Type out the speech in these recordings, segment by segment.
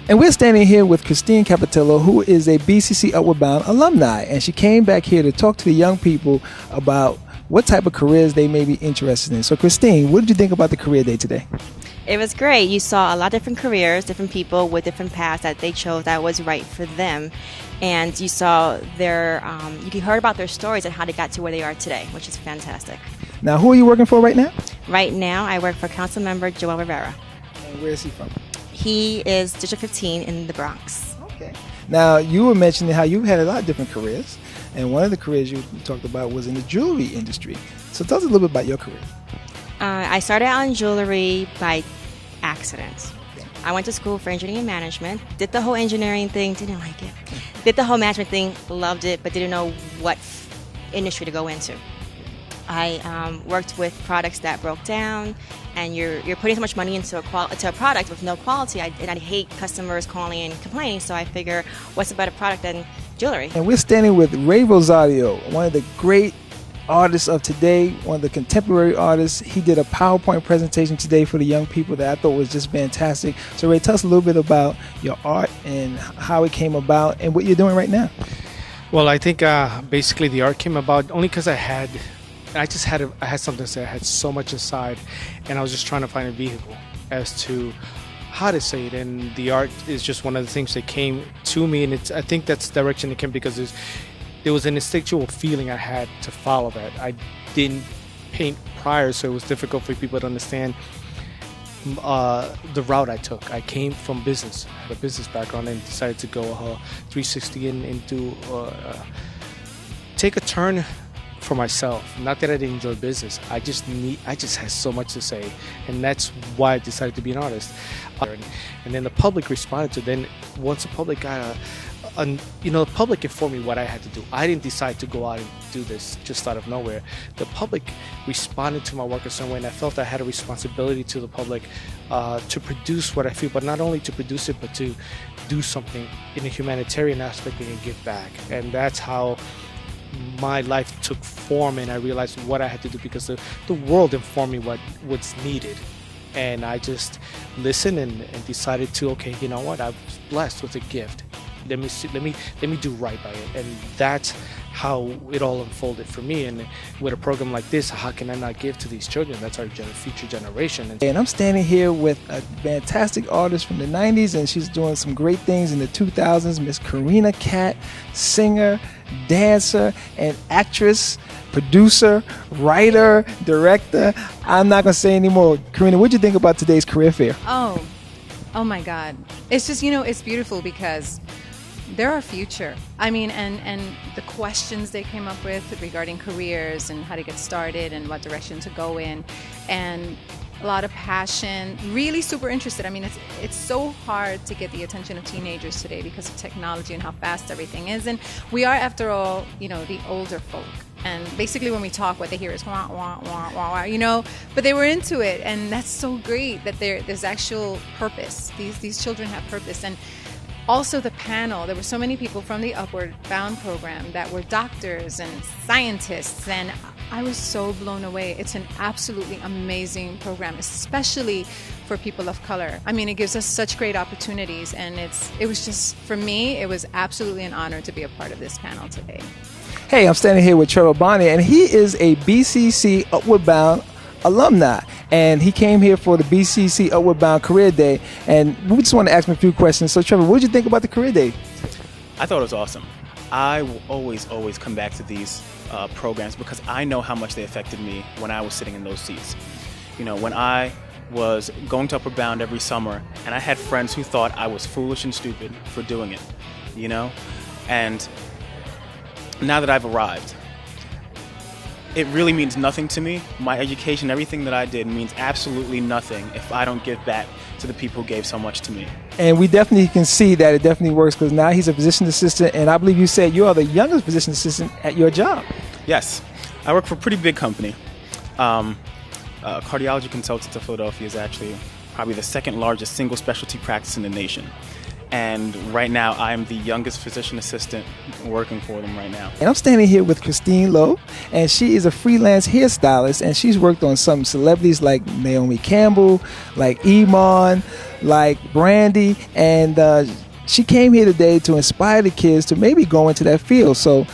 And we're standing here with Christine Capitello, who is a BCC Upward Bound alumni. And she came back here to talk to the young people about what type of careers they may be interested in. So, Christine, what did you think about the career day today? It was great. You saw a lot of different careers, different people with different paths that they chose that was right for them. And you saw you heard about their stories and how they got to where they are today, which is fantastic. Now, who are you working for right now? Right now, I work for Council Member Joel Rivera. And where is he from? He is District 15 in the Bronx. Okay. Now, you were mentioning how you've had a lot of different careers, and one of the careers you talked about was in the jewelry industry. So tell us a little bit about your career. I started out in jewelry by accident. I went to school for engineering management, did the whole engineering thing, didn't like it. Did the whole management thing, loved it, but didn't know what industry to go into. I worked with products that broke down, and you're putting so much money into a product with no quality. And I hate customers calling and complaining, so I figure, what's a better product than jewelry? And we're standing with Ray Rosario, one of the great artists of today, one of the contemporary artists. He did a PowerPoint presentation today for the young people that I thought was just fantastic. So Ray, tell us a little bit about your art and how it came about and what you're doing right now. Well, I think basically the art came about only because I had something to say. I had so much inside, and I was just trying to find a vehicle as to how to say it. And the art is just one of the things that came to me, and I think that's the direction it came because there was an instinctual feeling I had to follow that. I didn't paint prior, so it was difficult for people to understand the route I took. I came from business, I had a business background, and decided to go 360 and do take a turn for myself. Not that I didn't enjoy business. I just had so much to say, and that's why I decided to be an artist. And then the public responded to. Then once the public got the public informed me what I had to do. I didn't decide to go out and do this just out of nowhere. The public responded to my work in some way, and I felt I had a responsibility to the public to produce what I feel, but not only to produce it, but to do something in a humanitarian aspect and give back. And that's how my life took form, and I realized what I had to do because the world informed me what's needed. And I just listened and decided to, okay, you know what, I was blessed with a gift. Let me do right by it. And that's how it all unfolded for me. And with a program like this, how can I not give to these children? That's our future generation. And I'm standing here with a fantastic artist from the 90s, and she's doing some great things in the 2000s, Miss Karina Cat, singer, dancer, and actress, producer, writer, director. I'm not going to say anymore. Karina, what did you think about today's career fair? Oh my God. It's just, it's beautiful because they're our future. I mean, and the questions they came up with regarding careers and how to get started and what direction to go in, and a lot of passion, really super interested. I mean, it's so hard to get the attention of teenagers today because of technology and how fast everything is. And we are, after all, the older folk. And basically when we talk, what they hear is wah, wah, wah, wah, wah, but they were into it. And that's so great that there's actual purpose. These children have purpose. And also the panel, there were so many people from the Upward Bound program that were doctors and scientists, and I was so blown away. It's an absolutely amazing program, especially for people of color. I mean, it gives us such great opportunities, and it was just, for me, it was absolutely an honor to be a part of this panel today. Hey, I'm standing here with Trevor Bonnie, and he is a BCC Upward Bound alumni, and he came here for the BCC Upward Bound Career Day, and we just want to ask him a few questions. So Trevor, what did you think about the Career Day? I thought it was awesome. I will always come back to these programs because I know how much they affected me when I was sitting in those seats. When I was going to Upward Bound every summer, and I had friends who thought I was foolish and stupid for doing it, and now that I've arrived, it really means nothing to me. My education, everything that I did means absolutely nothing if I don't give back to the people who gave so much to me. And we definitely can see that it definitely works because now he's a physician assistant, and I believe you said you are the youngest physician assistant at your job. Yes. I work for a pretty big company. Cardiology Consultants of Philadelphia is actually probably the second largest single specialty practice in the nation. And right now, I'm the youngest physician assistant working for them right now. And I'm standing here with Christine Lowe, and she is a freelance hairstylist, and she's worked on some celebrities like Naomi Campbell, like Iman, like Brandy, and she came here today to inspire the kids to maybe go into that field. So,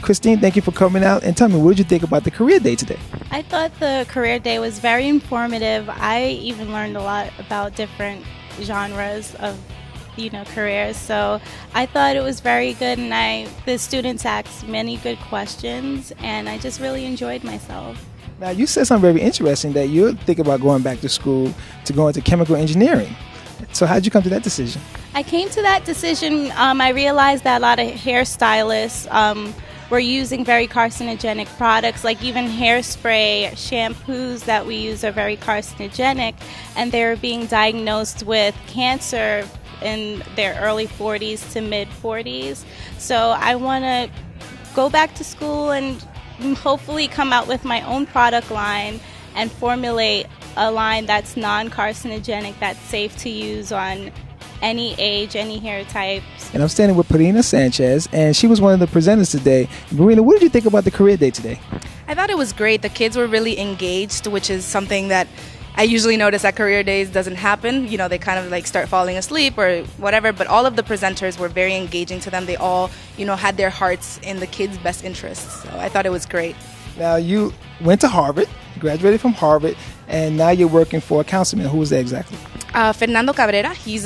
Christine, thank you for coming out, and tell me, what did you think about the career day today? I thought the career day was very informative. I even learned a lot about different genres of careers. So I thought it was very good, and the students asked many good questions, and I just really enjoyed myself. Now, you said something very interesting, that you're thinking about going back to school to go into chemical engineering. So how did you come to that decision? I came to that decision. I realized that a lot of hairstylists were using very carcinogenic products, like even hairspray, shampoos that we use are very carcinogenic, and they're being diagnosed with cancer in their early 40s to mid 40s. So I want to go back to school and hopefully come out with my own product line and formulate a line that's non-carcinogenic, that's safe to use on any age, any hair types. And I'm standing with Parina Sanchez, and she was one of the presenters today. Marina, what did you think about the career day today? I thought it was great. The kids were really engaged, which is something that I usually notice at career days doesn't happen. They kind of like start falling asleep or whatever, but all of the presenters were very engaging to them. They all, had their hearts in the kids' best interests. So I thought it was great. Now, you went to Harvard, graduated from Harvard, and now you're working for a councilman. Who was that exactly? Fernando Cabrera. He's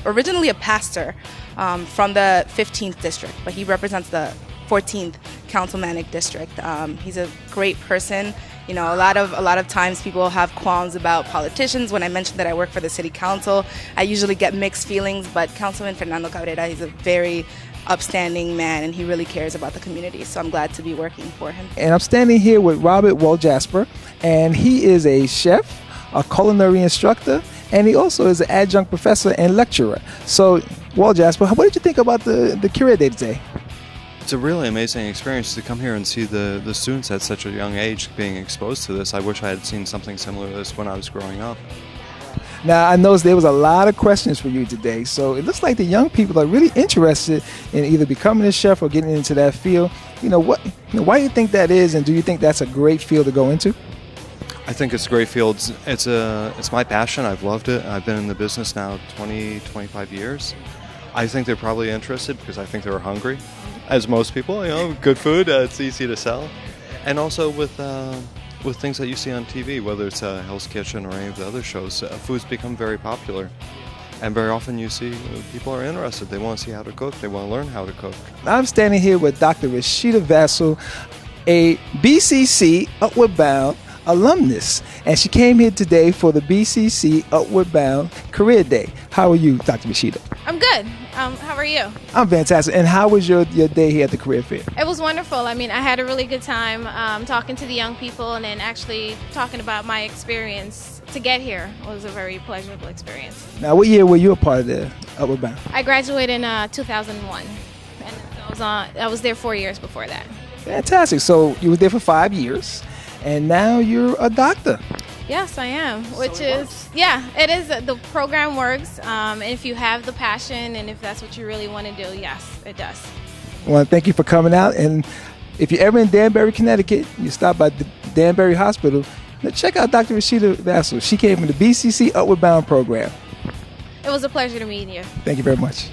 originally a pastor from the 15th district, but he represents the 14th councilmanic district. He's a great person. A lot of times people have qualms about politicians. When I mentioned that I work for the city council, I usually get mixed feelings, but Councilman Fernando Cabrera, he's a very upstanding man, and he really cares about the community, so I'm glad to be working for him. And I'm standing here with Robert Waljasper, and he is a chef, a culinary instructor, and he also is an adjunct professor and lecturer. So, Waljasper, what did you think about the career day today? It's a really amazing experience to come here and see the students at such a young age being exposed to this. I wish I had seen something similar to this when I was growing up. Now, I noticed there was a lot of questions for you today, so it looks like the young people are really interested in either becoming a chef or getting into that field. Why do you think that is, and do you think that's a great field to go into? I think it's a great field. It's my passion. I've loved it. I've been in the business now 25 years. I think they're probably interested because I think they're hungry, as most people. Good food, it's easy to sell, and also with things that you see on TV, whether it's Hell's Kitchen or any of the other shows, food's become very popular. And very often you see people are interested. They want to see how to cook. They want to learn how to cook. I'm standing here with Dr. Rashida Vassell, a BCC Upward Bound alumnus, and she came here today for the BCC Upward Bound Career Day. How are you, Dr. Rashida? I'm good. How are you? I'm fantastic. And how was your day here at the career fair? It was wonderful. I had a really good time talking to the young people, and then actually talking about my experience to get here. It was a very pleasurable experience. Now, what year were you a part of the Upward Bound? I graduated in 2001, and I was there 4 years before that. Fantastic. So you were there for 5 years, and now you're a doctor. Yes, I am, which is, yeah, it is. The program works. If you have the passion and if that's what you really want to do, yes, it does. I want to thank you for coming out. And if you're ever in Danbury, Connecticut, you stop by the Danbury Hospital, check out Dr. Rashida Vassell. She came from the BCC Upward Bound program. It was a pleasure to meet you. Thank you very much.